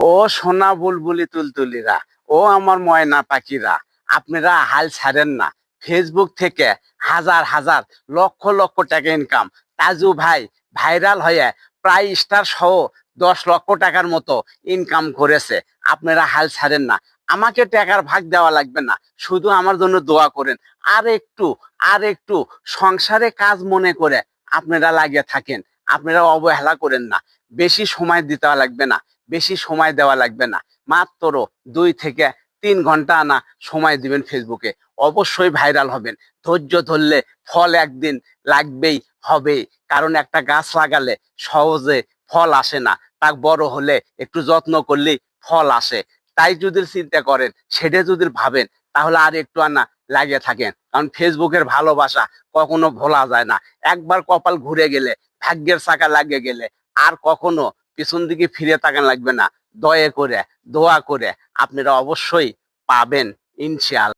ও সোনা বুলবুলি তুলতুলিরা, ও আমার ময়না পাখিরা, আপনারা হাল ছাড়েন না। ফেসবুক থেকে হাজার হাজার লক্ষ লক্ষ টাকা ইনকাম। তাজু ভাই ভাইরাল হয়ে প্রায় স্টার সহ 10 লক্ষ টাকার মতো ইনকাম করেছে। আপনারা হাল ছাড়েন না। আমাকে টাকার ভাগ দেওয়া লাগবে না, শুধু আমার জন্য দোয়া করেন। আর একটু আর একটু সংসারে কাজ মনে করে আপনারা লাগিয়ে থাকেন। আপনারা অবহেলা করেন না। বেশি সময় দিতে লাগবে না, বেশি সময় দেওয়া লাগবে না। মাত্র 2 থেকে 3 ঘন্টা সময় দিবেন ফেসবুকে, অবশ্যই ভাইরাল হবেন। ধৈর্য ধরলে ফল একদিন লাগবেই, হবেই। কারণ একটা গাছ লাগালে সহজে ফল আসে না, তা বড় হলে একটু যত্ন করলেই ফল আসে। তাই যদি চিন্তা করেন, সেটা যদি ভাবেন, তাহলে আর একটু লাগিয়ে থাকেন। কারণ ফেসবুকের ভালোবাসা কখনো ভোলা যায় না। একবার কপাল ঘুরে গেলে, ভাগ্যের চাকা লাগিয়ে গেলে, আর কখনো পিছন দিকে ফিরে তাকান লাগবে না। দয়া করে, দোয়া করে আপনারা অবশ্যই পাবেন ইনশাআল্লাহ।